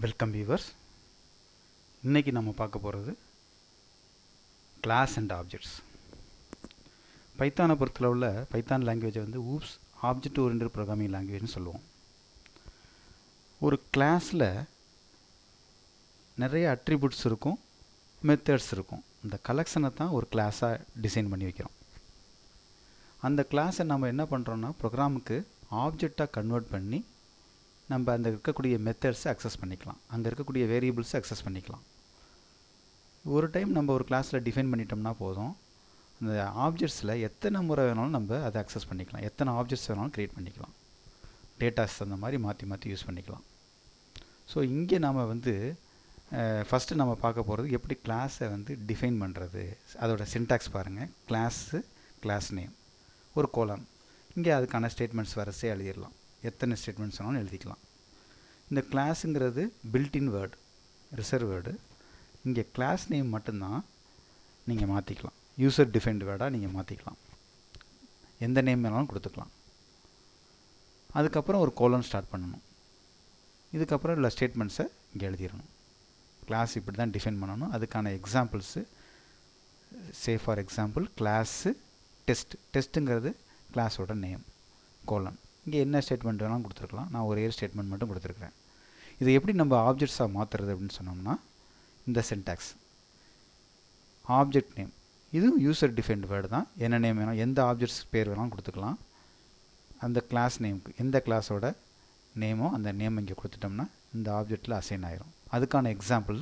Welcome viewers. இன்றைக்கி நம்ம பார்க்க போகிறது கிளாஸ் அண்ட் ஆப்ஜெக்ட்ஸ். பைத்தானை பொறுத்தளவில் பைத்தான் லாங்குவேஜை வந்து ஊப்ஸ் ஆப்ஜெக்ட் ஓரியன்டட் ப்ரோக்ராமிங் லாங்குவேஜ்னு சொல்லுவோம். ஒரு கிளாஸில் நிறைய அட்ரிபியூட்ஸ் இருக்கும், மெத்தட்ஸ் இருக்கும். இந்த கலெக்ஷனை தான் ஒரு கிளாஸாக டிசைன் பண்ணி வைக்கிறோம். அந்த கிளாஸை நம்ம என்ன பண்ணுறோன்னா ப்ரோக்ராமுக்கு ஆப்ஜெக்டாக கன்வெர்ட் பண்ணி நம்ம அந்த இருக்கக்கூடிய மெத்தட்ஸை அக்சஸ் பண்ணிக்கலாம், அங்கே இருக்கக்கூடிய வேரியபிள்ஸை அக்சஸ் பண்ணிக்கலாம். ஒரு டைம் நம்ம ஒரு கிளாஸில் டிஃபைன் பண்ணிட்டோம்னா போதும், அந்த ஆப்ஜெக்ட்ஸில் எத்தனை முறை வேணாலும் நம்ம அதை அக்சஸ் பண்ணிக்கலாம், எத்தனை ஆப்ஜெக்ட்ஸ் வேணாலும் க்ரியேட் பண்ணிக்கலாம், டேட்டாஸ் அந்த மாதிரி மாற்றி யூஸ் பண்ணிக்கலாம். ஸோ இங்கே நாம் வந்து ஃபஸ்ட்டு நம்ம பார்க்க போகிறது எப்படி கிளாஸை வந்து டிஃபைன் பண்ணுறது. அதோட சின்டாக்ஸ் பாருங்கள். கிளாஸ் நேம் ஒரு கோலன், இங்கே அதுக்கான ஸ்டேட்மெண்ட்ஸ் வரிசையாக எழுதிடலாம், எத்தனை ஸ்டேட்மெண்ட்ஸ் வேணாலும் எழுதிக்கலாம். இந்த கிளாஸுங்கிறது பில்ட்இன் வேர்டு, ரிசர்வ் வேர்டு. இங்கே கிளாஸ் நேம் மட்டும்தான் நீங்கள் மாற்றிக்கலாம், யூசர் டிஃபைன்டு வேர்டாக நீங்கள் மாற்றிக்கலாம், எந்த நேம் வேணாலும் கொடுத்துக்கலாம். அதுக்கப்புறம் ஒரு கோலன் ஸ்டார்ட் பண்ணணும். இதுக்கப்புறம் உள்ள ஸ்டேட்மெண்ட்ஸை இங்கே எழுதிடணும். கிளாஸ் இப்படி தான் டிஃபைன் பண்ணணும். அதுக்கான எக்ஸாம்பிள்ஸு ஃபார் எக்ஸாம்பிள் கிளாஸு டெஸ்ட்டுங்கிறது கிளாஸோட நேம், கோலன். இங்கே என்ன ஸ்டேட்மெண்ட் வேணாலும் கொடுத்துருக்கலாம், நான் ஒரே ஸ்டேட்மெண்ட் மட்டும் கொடுத்துருக்குறேன். இதை எப்படி நம்ம ஆப்ஜெக்ட்ஸாக மாற்றுறது அப்படின்னு சொன்னோம்னா, இந்த சின்டாக்ஸ் ஆப்ஜெக்ட் நேம், இதுவும் யூசர் டிஃபைன்டு வேர்டு தான். என்ன நேம் வேணும், எந்த ஆப்ஜெக்ட்ஸ் பேர் வேணாலும் கொடுத்துக்கலாம். அந்த கிளாஸ் நேமுக்கு எந்த கிளாஸோட நேமோ அந்த நேம் இங்கே கொடுத்துட்டோம்னா இந்த ஆப்ஜெக்டில் அசைன் ஆயிரும். அதுக்கான எக்ஸாம்பிள்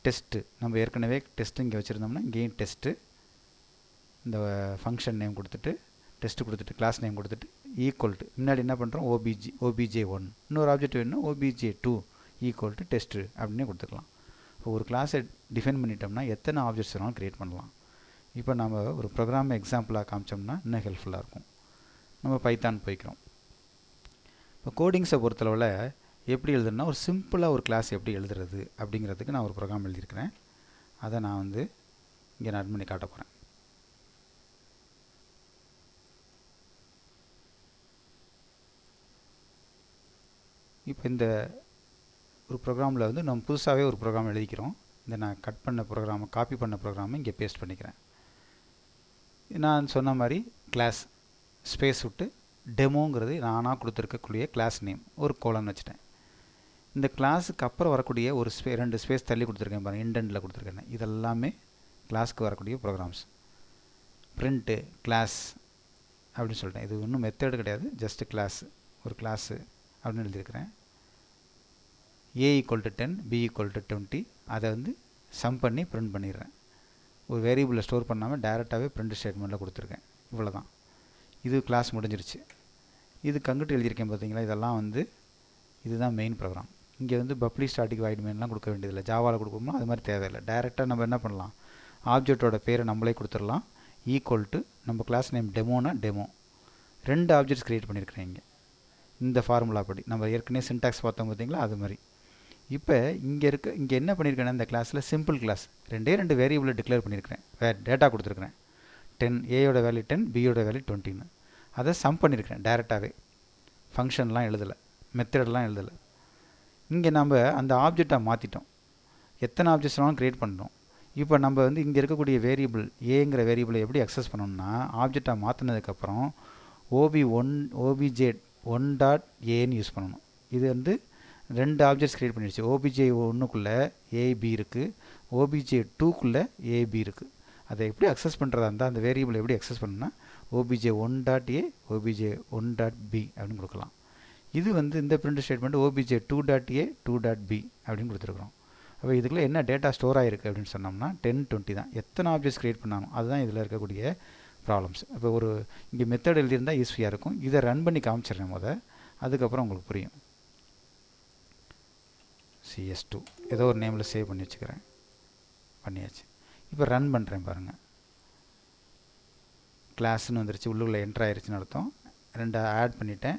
டெஸ்ட்டு. நம்ம ஏற்கனவே டெஸ்ட்டு இங்கே வச்சுருந்தோம்னா இங்கேயும் டெஸ்ட்டு, இந்த ஃபங்க்ஷன் நேம் கொடுத்துட்டு டெஸ்ட்டு கொடுத்துட்டு கிளாஸ் நேம் கொடுத்துட்டு ஈக்குவல் டு முன்னாடி என்ன பண்ணுறோம், OBJ1, இன்னொரு ஆப்ஜெக்ட் வேணும் OBJ2 ஈக்குவல் டு டெஸ்ட்டு அப்படின்னு கொடுத்துக்கலாம். இப்போ ஒரு கிளாஸை டிஃபைன் பண்ணிட்டோம்னா எத்தனை ஆப்ஜெக்ட்ஸ் வேணாலும் க்ரியேட் பண்ணலாம். இப்போ நம்ம ஒரு ப்ரோக்ராம் எக்ஸாம்பிளாக காமிச்சோம்னா இன்னும் ஹெல்ப்ஃபுல்லாக இருக்கும். நம்ம பைத்தான் போய்க்கிறோம். இப்போ கோடிங்ஸை பொறுத்தளவில் எப்படி எழுதுனா, ஒரு சிம்பிளாக ஒரு கிளாஸ் எப்படி எழுதுறது அப்படிங்கிறதுக்கு நான் ஒரு ப்ரோக்ராம் எழுதியிருக்கிறேன். அதை நான் வந்து இங்கே ரன் பண்ணி காட்ட போகிறேன். இப்போ இந்த ஒரு ப்ரோக்ராமில் வந்து நம்ம புதுசாகவே ஒரு ப்ரோக்ராம் எழுதிக்கிறோம். இந்த நான் கட் பண்ண ப்ரோக்ராமை காப்பி பண்ண ப்ரோக்ராமை இங்கே பேஸ்ட் பண்ணிக்கிறேன். நான் சொன்ன மாதிரி கிளாஸ் ஸ்பேஸ் விட்டு டெமோங்கிறது நானாக கொடுத்துருக்கக்கூடிய கிளாஸ் நேம் ஒரு கோலன் வச்சுட்டேன். இந்த கிளாஸுக்கு அப்புறம் வரக்கூடிய ஒரு ரெண்டு ஸ்பேஸ் தள்ளி கொடுத்துருக்கேன் பாருங்கள், இண்டெண்டில் கொடுத்துருக்கேன். இதெல்லாமே கிளாஸுக்கு வரக்கூடிய ப்ரோக்ராம்ஸ். பிரிண்ட்டு கிளாஸ் அப்படின்னு சொல்லிட்டேன். இது ஒன்றும் மெத்தேடு கிடையாது, ஜஸ்ட்டு கிளாஸ், ஒரு கிளாஸு அப்படின்னு எழுதியிருக்கிறேன். A = 10, B = 20, அதை வந்து சம் பண்ணி பிரிண்ட் பண்ணிடுறேன். ஒரு வேரியபிளில் ஸ்டோர் பண்ணாமல் டைரெக்டாகவே பிரிண்ட் ஸ்டேட்மெண்ட்டில் கொடுத்துருக்கேன். இவ்வளோ தான், இது கிளாஸ் முடிஞ்சிருச்சு. இது கங்கிட்டு எழுதியிருக்கேன் பார்த்தீங்களா, இதெல்லாம் வந்து இதுதான் மெயின் ப்ரோக்ராம். இங்கே வந்து பப்ளிக் ஸ்டாட்டிக் வாய்ட் மெயின்லாம் கொடுக்க வேண்டியதில்லை. ஜாவாவில் கொடுக்கணும்னா அது மாதிரி தேவையில்லை. டைரெக்டாக நம்ம என்ன பண்ணலாம், ஆப்ஜெக்டோட பேரை நம்மளே கொடுத்துடலாம். ஈக்குவல் டு நம்ம கிளாஸ் நேம் டெமோனா டெமோ, ரெண்டு ஆப்ஜெக்ட்ஸ் க்ரியேட் பண்ணியிருக்கிறேன் இங்கே. இந்த ஃபார்முலா படி நம்ம ஏற்கனவே சின்டாக்ஸ் பார்த்தோம் பார்த்தீங்களா, அது மாதிரி. இப்போ இங்கே என்ன பண்ணியிருக்கேன்னா, இந்த கிளாஸில் சிம்பிள் கிளாஸ் ரெண்டு வேரியபிளை டிக்ளேர் பண்ணியிருக்கிறேன், டேட்டா கொடுத்துருக்குறேன். 10, ஏயோட வேல்யூ 10, பியோட வேல்யூ 20ன்னு. அதை சம் பண்ணியிருக்கிறேன் டைரெக்டாகவே, ஃபங்க்ஷன்லாம் எழுதலை, மெத்தடெலாம் எழுதலை. இங்கே நம்ம அந்த ஆப்ஜெக்டை மாற்றிட்டோம், எத்தனை ஆப்ஜெக்ட்ஸ் வேணாலும் க்ரியேட் பண்ணுறோம். இப்போ நம்ம வந்து இங்கே இருக்கக்கூடிய வேரியபிள் ஏங்கிற வேரியபிளை எப்படி அக்சஸ் பண்ணணும்னா, ஆப்ஜெக்டாக மாற்றினதுக்கப்புறம் OBJ1.Aன்னு யூஸ் பண்ணணும். இது வந்து ரெண்டு ஆப்ஜெக்ட்ஸ் க்ரியேட் பண்ணிடுச்சு. OBJ1க்குள்ளே AB இருக்குது, OBJ2க்குள்ளே AB இருக்குது. அதை எப்படி அக்சஸ் பண்ணுறதா இருந்தால் அந்த வேரியபிள் எப்படி அக்சஸ் பண்ணணும்னா OBJ1.A, OBJ1.B அப்படின்னு கொடுக்கலாம். இது வந்து இந்த பிரிண்ட் ஸ்டேட்மெண்ட் OBJ2.A, 2.B அப்படின்னு கொடுத்துருக்குறோம். அப்போ இதுக்குள்ளே என்ன டேட்டா ஸ்டோர் ஆகிருக்கு அப்படின்னு சொன்னோம்னா 10, 20 தான். எத்தனை ஆப்ஜெக்ட்ஸ் க்ரியேட் பண்ணாலும் அதுதான் இதில் இருக்கக்கூடிய ப்ராப்ளம்ஸ். இப்போ ஒரு இங்கே மெத்தட் எழுதியிருந்தால் ஈஸியாக இருக்கும். இதை ரன் பண்ணி காமிச்சிடுறேன் அதுக்கப்புறம் உங்களுக்கு புரியும். CS2 ஏதோ ஒரு நேமில் சேவ் பண்ணி வச்சுக்கிறேன், பண்ணியாச்சு. இப்போ ரன் பண்ணுறேன் பாருங்கள், கிளாஸ்ன்னு வந்துருச்சு, உள்ளுக்குள்ளே என்ட்ரு ஆயிடுச்சுன்னு அர்த்தம். ரெண்டு ஆட் பண்ணிட்டேன்.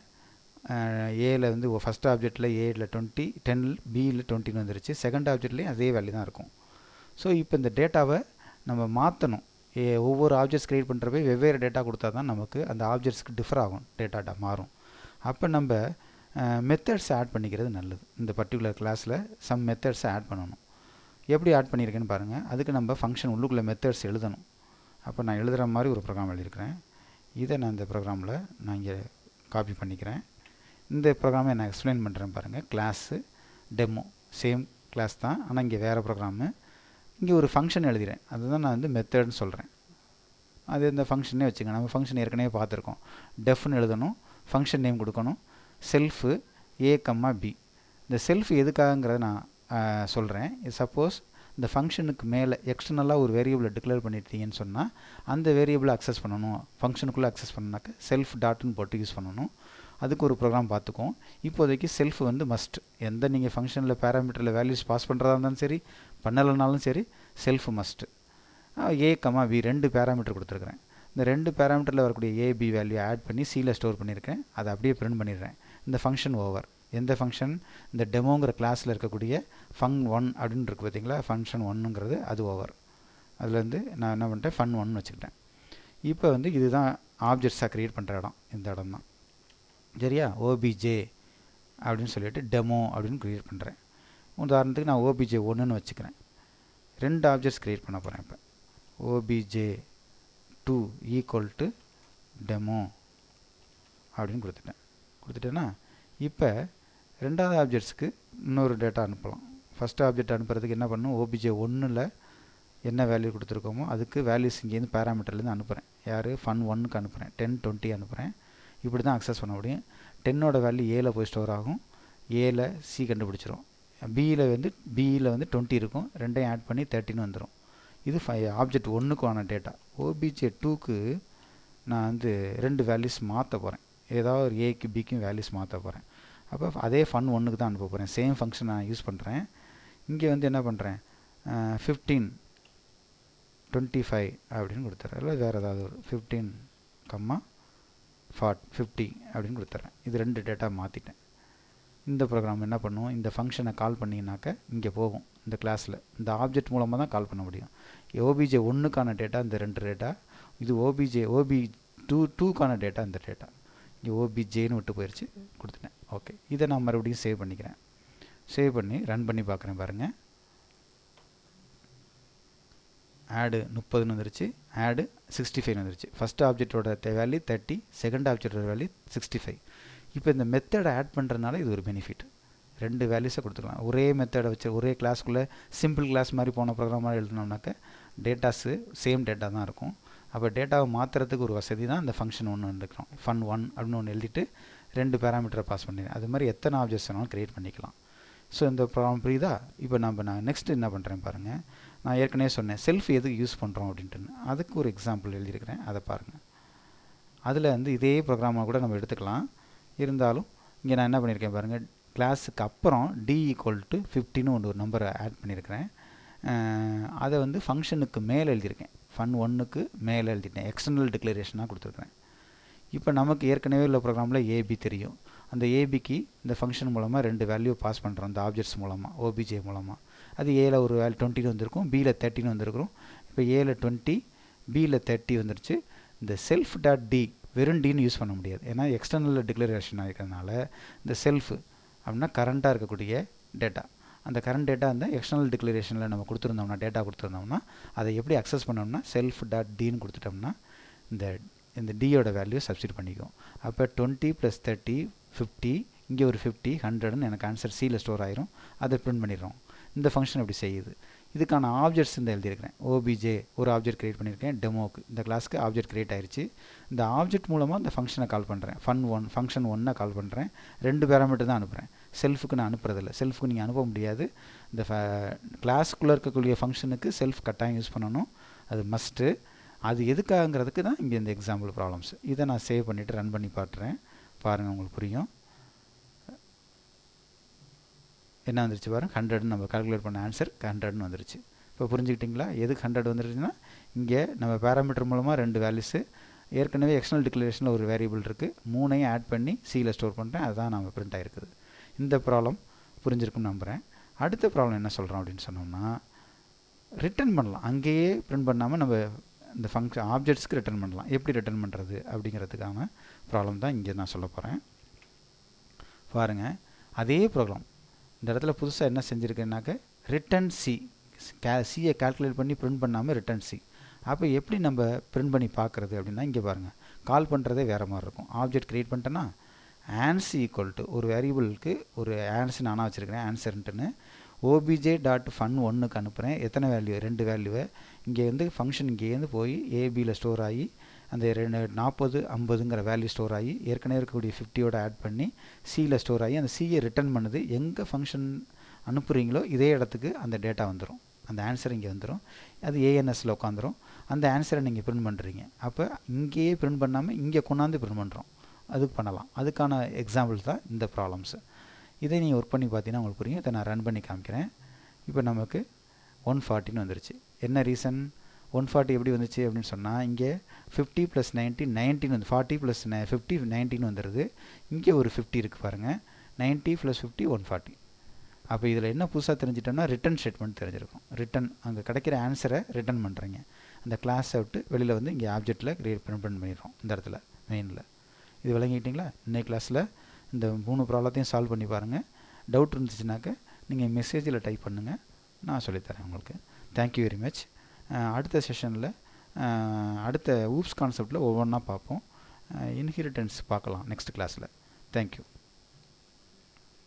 ஏல வந்து ஃபஸ்ட் ஆப்ஜெக்டில் ஏல 20, 10, பியில் 20ன்னு வந்துருச்சு. செகண்ட் ஆப்ஜெக்ட்லேயும் அதே வேல்யூ தான் இருக்கும். ஸோ இப்போ இந்த டேட்டாவை நம்ம மாற்றணும். ஒவ்வொரு ஆப்ஜெக்ட்ஸ் க்ரியேட் பண்ணுறப்ப வெவ்வேறு டேட்டா கொடுத்தா தான் நமக்கு அந்த ஆப்ஜெக்ட்ஸ்க்கு டிஃபர் ஆகும், டேட்டா மாறும். அப்போ நம்ம மெத்தட்ஸ் ஆட் பண்ணிக்கிறது நல்லது. இந்த பர்டிகுலர் கிளாஸில் சம் மெத்தட்ஸை ஆட் பண்ணணும். எப்படி ஆட் பண்ணியிருக்கேன்னு பாருங்கள். அதுக்கு நம்ம ஃபங்க்ஷன் உள்ளுக்குள்ளே மெத்தட்ஸ் எழுதணும். அப்போ நான் எழுதுகிற மாதிரி ஒரு ப்ரோக்ராம் எழுதியிருக்கிறேன். இதை நான் இந்த ப்ரோக்ராமில் நான் இங்கே காப்பி பண்ணிக்கிறேன். இந்த ப்ரோக்ராமை நான் எக்ஸ்பிளைன் பண்ணுறேன் பாருங்கள். கிளாஸு டெமோ சேம் கிளாஸ் தான், ஆனால் இங்கே வேறு ப்ரோக்ராமு. இங்கே ஒரு ஃபங்க்ஷன் எழுதுகிறேன், அதுதான் நான் வந்து மெத்தட்னு சொல்கிறேன். அது இந்த ஃபங்க்ஷனே வச்சுங்க. நம்ம ஃபங்க்ஷன் ஏற்கனவே பார்த்துருக்கோம். டெஃப்னு எழுதணும், ஃபங்க்ஷன் நேம் கொடுக்கணும், செல்ஃபு a, b. இந்த செல்ஃப் எதுக்காகங்கிறத நான் சொல்கிறேன். சப்போஸ் இந்த ஃபங்க்ஷனுக்கு மேலே எக்ஸ்டர்னலாக ஒரு வேரியபிளை டிக்ளேர் பண்ணிட்டீங்கன்னு சொன்னால் அந்த வேரியபிளை அக்சஸ் பண்ணணும். ஃபங்க்ஷனுக்குள்ளே அக்சஸ் பண்ணாக்க செல்ஃப் டாட்னு போட்டு யூஸ் பண்ணணும். அதுக்கு ஒரு ப்ரோக்ராம் பார்த்துக்குவோம். இப்போதைக்கு செல்ஃப் வந்து மஸ்ட். எந்த நீங்கள் ஃபங்க்ஷனில் பேராமீட்டரில் வேல்யூஸ் பாஸ் பண்ணுறதா இருந்தாலும் சரி, பண்ணலைனாலும் சரி, self must. a, b 2 parameter கொடுத்துருக்குறேன். இந்த 2 பேராமீட்டரில் வரக்கூடிய a, b வேல்யூ ஆட் பண்ணி சியில் ஸ்டோர் பண்ணியிருக்கேன். அதை அப்படியே பிரிண்ட் பண்ணிடுறேன். இந்த ஃபங்க்ஷன் ஓவர். எந்த ஃபங்க்ஷன்? இந்த டெமோங்கிற கிளாஸில் இருக்கக்கூடிய fun1 அப்படின்னு இருக்குது பார்த்தீங்களா, ஃபங்க்ஷன் 1ங்கிறது அது ஓவர். அதுலேருந்து நான் என்ன பண்ணிட்டேன், fun1 வச்சுக்கிட்டேன். இப்போ வந்து இதுதான் ஆப்ஜெக்ட்ஸாக க்ரியேட் பண்ணுற இடம், இந்த இடம் தான். சரியா? obj அப்படின்னு சொல்லிட்டு டெமோ அப்படின்னு க்ரியேட் பண்ணுறேன். உதாரணத்துக்கு நான் obj1ன்னு வச்சுக்கிறேன். 2 ஆப்ஜெக்ட்ஸ் க்ரியேட் பண்ண போகிறேன். இப்போ obj2 ஈக்குவல் டு டெமோ அப்படின்னு கொடுத்துட்டேன்னா இப்போ ரெண்டாவது ஆப்ஜெக்ட்ஸுக்கு இன்னொரு டேட்டா அனுப்பலாம். ஃபஸ்ட் ஆப்ஜெக்ட் அனுப்புறதுக்கு என்ன பண்ணணும், obj1ல் என்ன வேல்யூ கொடுத்துருக்கோமோ அதுக்கு வேல்யூஸ் இங்கேருந்து பேராமீட்டர்லேருந்து அனுப்புகிறேன். யார்? fun1க்கு அனுப்புகிறேன். 10, 20 அனுப்புகிறேன். இப்படி தான் அக்சஸ் பண்ண முடியும். 10ஓட வேல்யூ ஏல போய் ஸ்டோர் ஆகும். ஏல சி கண்டுபிடிச்சிரும். பியில் வந்து 20 இருக்கும். ரெண்டையும் ஆட் பண்ணி 13 வந்துடும். இது ஆப்ஜெக்ட் 1க்கான டேட்டா. obj2க்கு நான் வந்து 2 வேல்யூஸ் மாற்ற போகிறேன். ஏதாவது ஒரு ஏக்கு பிக்கும் வேல்யூஸ் மாற்ற போகிறேன். அப்போ அதே fun1க்கு தான் அனுப்ப போகிறேன். சேம் ஃபங்க்ஷன் நான் யூஸ் பண்ணுறேன். இங்கே வந்து என்ன பண்ணுறேன், 15, 25 அப்படின்னு கொடுத்துட்றேன். இல்லை வேறு ஏதாவது ஒரு 15, 50 அப்படின்னு கொடுத்துட்றேன். இது 2 டேட்டா மாற்றிட்டேன். இந்த ப்ரோக்ராம் என்ன பண்ணும், இந்த ஃபங்க்ஷனை கால் பண்ணிங்கனாக்க இங்கே போகும். இந்த கிளாஸில் இந்த ஆப்ஜெக்ட் மூலமாக தான் கால் பண்ண முடியும். obj1க்கான டேட்டா இந்த 2 டேட்டா, இது obj2க்கான டேட்டா இந்த டேட்டா. இங்கே objன்னு விட்டு போயிடுச்சு, கொடுத்துட்டேன். ஓகே, இதை நான் மறுபடியும் சேவ் பண்ணிக்கிறேன். சேவ் பண்ணி ரன் பண்ணி பார்க்குறேன் பாருங்கள். ஆடு 30ன்னு வந்துருச்சு, ஆடு 65 வந்துருச்சு. ஃபஸ்ட் ஆப்ஜெக்டோட வேல்யூ 30, செகண்ட் ஆப்ஜெக்டோட வேல்யூ 65. இப்போ இந்த மெத்தடை ஆட் பண்ணுறதுனால இது ஒரு பெனிஃபிட். 2 வேல்யூஸை கொடுத்துக்கலாம். ஒரே மெத்தடை வச்சு ஒரே கிளாஸ்க்குள்ளே சிம்பிள் கிளாஸ் மாதிரி போன ப்ரோக்ராமாக எழுதினோம்னாக்க டேட்டாஸு சேம் டேட்டா தான் இருக்கும். அப்போ டேட்டாவை மாற்றுறதுக்கு ஒரு வசதி தான் இந்த ஃபங்க்ஷன் ஒன்று வந்துருக்கிறோம். fun1 அப்படின்னு ஒன்று எழுதிட்டு 2 பேராமீட்டரை பாஸ் பண்ணிடுறேன். அது மாதிரி எத்தனை ஆப்ஜெக்ட்ஸ் வேணாலும் க்ரியேட் பண்ணிக்கலாம். ஸோ இந்த ப்ராப்ளம் புரியுதா? இப்போ நான் நெக்ஸ்ட்டு என்ன பண்ணுறேன் பாருங்கள். நான் ஏற்கனவே சொன்னேன் செல்ஃப் எதுக்கு யூஸ் பண்ணுறோம் அப்படின்ட்டு. அதுக்கு ஒரு எக்ஸாம்பிள் எழுதியிருக்கிறேன், அதை பாருங்கள். அதில் வந்து இதே ப்ரோக்ராமாக கூட நம்ம எடுத்துக்கலாம். இருந்தாலும் இங்கே நான் என்ன பண்ணியிருக்கேன் பாருங்கள். கிளாஸுக்கு அப்புறம் d = 50ன்னு ஒரு நம்பரை ஆட் பண்ணியிருக்கிறேன். அதை வந்து ஃபங்க்ஷனுக்கு மேலே எழுதியிருக்கேன். fun1க்கு மேலே எழுதிட்டேன். எக்ஸ்டர்னல் டிக்ளரேஷனாக கொடுத்துருக்குறேன். இப்போ நமக்கு ஏற்கனவே உள்ள ப்ரோக்ராமில் ஏபி தெரியும். அந்த ஏபிக்கு இந்த ஃபங்க்ஷன் மூலமாக 2 வேல்யூ பாஸ் பண்ணுறோம். அந்த ஆப்ஜெக்ட்ஸ் மூலமாக obj மூலமாக. அது ஏல ஒரு வேல்யூ 20 வந்திருக்கும், பியில் 13 வந்திருக்கிறோம். இப்போ ஏல 20, பியில் 30 வந்துருச்சு. இந்த செல்ஃப் டாட் டி வெறும் டின்னு யூஸ் பண்ண முடியாது, ஏன்னா எக்ஸ்டர்னல் டிக்ளரேஷனாக இருக்கிறதுனால. இந்த செல்ஃப் அப்படின்னா கரண்ட்டாக இருக்கக்கூடிய டேட்டா. அந்த கரண்ட் டேட்டா அந்த எக்ஸ்டர்னல் டிக்ளரேஷனில் நம்ம கொடுத்துருந்தோம்னா, டேட்டா கொடுத்துருந்தோம்னா அதை எப்படி அக்சஸ் பண்ணோம்னா செல்ஃப் டாட் டின்னு கொடுத்துட்டோம்னா இந்த டியோட வேல்யூ சப்ஸ்டிட் பண்ணிக்கும். அப்போ 20 + 30 50, இங்கே ஒரு 50, 100ன்னு எனக்கு ஆன்சர் சியில் ஸ்டோர் ஆயிரும். அதை பிரிண்ட் பண்ணிடுறோம். இந்த ஃபங்க்ஷன் அப்படி செய்யுது. இதுக்கான ஆப்ஜெக்ட்ஸ் இந்த எழுதியிருக்கிறேன். obj ஒரு ஆப்ஜெக்ட் க்ரியேட் பண்ணியிருக்கேன் டெமோக்கு. இந்த கிளாஸ்க்கு ஆப்ஜெக்ட் க்ரியேட் ஆயிடுச்சு. இந்த ஆப்ஜெக்ட் மூலமாக இந்த ஃபங்க்ஷனை கால் பண்ணுறேன். fun1 ஃபங்க்ஷன் 1 கால் பண்ணுறேன். 2 பேராமீட்டர் தான் அனுப்புகிறேன். செல்ஃபுக்கு நான் அனுப்புறதில்லை. செல்ஃபுக்கு நீங்கள் அனுப்ப முடியாது. இந்த கிளாஸுக்குள்ளே இருக்கக்கூடிய ஃபங்க்ஷனுக்கு செல்ஃப் கட்டாயம் யூஸ் பண்ணணும், அது மஸ்ட்டு. அது எதுக்காகங்கிறதுக்கு தான் இங்கே இந்த எக்ஸாம்பிள் ப்ராப்ளம்ஸ். இதை நான் சேவ் பண்ணிவிட்டு ரன் பண்ணி பார்க்குறேன். பாருங்கள், உங்களுக்கு புரியும். என்ன வந்துருச்சு பாருங்கள், 100ன்னு நம்ம கால்குலேட் பண்ண ஆன்சர் 100ன்னு வந்துருச்சு. இப்போ புரிஞ்சுக்கிட்டிங்களா எதுக்கு 100 வந்துருச்சுன்னா, இங்கே நம்ம பேராமீட்டர் மூலமாக 2 வேல்யூஸு, ஏற்கனவே எக்ஸ்டர்னல் டிக்ளரேஷனில் ஒரு வேரியபிள் இருக்குது, 3ஐயும் ஆட் பண்ணி சியில் ஸ்டோர் பண்ணுறேன். அதுதான் நம்ம பிரிண்ட் ஆகிருக்குது. இந்த ப்ராப்ளம் புரிஞ்சிருக்குன்னு நம்புகிறேன். அடுத்த ப்ராப்ளம் என்ன சொல்கிறோம் அப்படின்னு சொன்னோம்னா, ரிட்டர்ன் பண்ணலாம். அங்கேயே பிரிண்ட் பண்ணாமல் நம்ம இந்த ஃபங்க்ஷன் ஆப்ஜெக்ட்ஸ்க்கு ரிட்டர்ன் பண்ணலாம். எப்படி ரிட்டர்ன் பண்ணுறது அப்படிங்கிறதுக்கான ப்ராப்ளம் தான் இங்கே நான் சொல்ல போகிறேன். பாருங்கள், அதே ப்ரோக்ராம் இந்த இடத்துல புதுசாக என்ன செஞ்சுருக்கேன்னாக்க ரிட்டன் சி, சியை கால்குலேட் பண்ணி பிரிண்ட் பண்ணாமல் ரிட்டன் சி. அப்போ எப்படி நம்ம பிரிண்ட் பண்ணி பார்க்குறது அப்படின்னா, இங்கே பாருங்கள், கால் பண்ணுறதே வேறு மாதிரி இருக்கும். ஆப்ஜெக்ட் க்ரியேட் பண்ணிட்டேன்னா ஆன்சி ஈக்குவல் டு ஒரு வேரியபிளுக்கு ஒரு ஆன்சர் நானாக வச்சுருக்கிறேன் ஆன்சர்ன்ட்டுன்னு obj.fun1க்கு அனுப்புகிறேன். எத்தனை வேல்யூ? 2 வேல்யூவை. இங்கே வந்து ஃபங்க்ஷன் இங்கேருந்து போய் ஏபியில் ஸ்டோர் ஆகி அந்த 40 50ங்கிற வேல்யூ ஸ்டோர் ஆகி ஏற்கனவே இருக்கக்கூடிய 50யோட ஆட் பண்ணி சியில் ஸ்டோர் ஆகி அந்த சியை ரிட்டர்ன் பண்ணுது. எங்கே ஃபங்க்ஷன் அனுப்புகிறீங்களோ இதே இடத்துக்கு அந்த டேட்டா வந்துடும், அந்த ஆன்சர் இங்கே வந்துடும். அது ஏஎன்எஸில் உட்காந்துரும். அந்த ஆன்சரை நீங்கள் பிரிண்ட் பண்ணுறீங்க. அப்போ இங்கேயே பிரிண்ட் பண்ணாமல் இங்கே கொண்டாந்து பிரிண்ட் பண்ணுறோம். அதுக்கு பண்ணலாம். அதுக்கான எக்ஸாம்பிள்ஸ் தான் இந்த ப்ராப்ளம்ஸு. இதை நீங்கள் ஒர்க் பண்ணி பார்த்தீங்கன்னா உங்களுக்கு புரியும். இதை நான் ரன் பண்ணி காமிக்கிறேன். இப்போ நமக்கு 140 வந்துருச்சு. என்ன ரீசன் 140 எப்படி வந்துச்சு அப்படின்னு சொன்னால், இங்கே 50 + 90 19 வந்து 40 + 50 19 வந்துடுது. இங்கே ஒரு 50 இருக்குது பாருங்கள். 90 + 50 140. அப்போ இதில் என்ன புதுசாக தெரிஞ்சிட்டோம்னா ரிட்டன் ஸ்டேட்மெண்ட் தெரிஞ்சிருக்கும். ரிட்டன் அங்கே கிடைக்கிற ஆன்சரை ரிட்டன் பண்ணுறீங்க. அந்த கிளாஸை விட்டு வெளியில் வந்து இங்கே ஆப்ஜெக்டில் பிரிண்ட் பண்ணிடுறோம். இந்த இடத்துல மெயினில். இது விளங்கிக்கிட்டிங்களா? இன்னைக்கு கிளாஸில் இந்த 3 ப்ராப்ளத்தையும் சால்வ் பண்ணி பாருங்கள். டவுட் இருந்துச்சுனாக்க நீங்கள் மெசேஜில் டைப் பண்ணுங்கள், நான் சொல்லித்தரேன் உங்களுக்கு. Thank you very much. அடுத்த செஷனில் அடுத்த ஊப்ஸ் கான்செப்டில் ஒவ்வொன்றா பார்ப்போம். இன்ஹெரிட்டன்ஸ் பார்க்கலாம் நெக்ஸ்ட் கிளாஸில். தேங்க்யூ.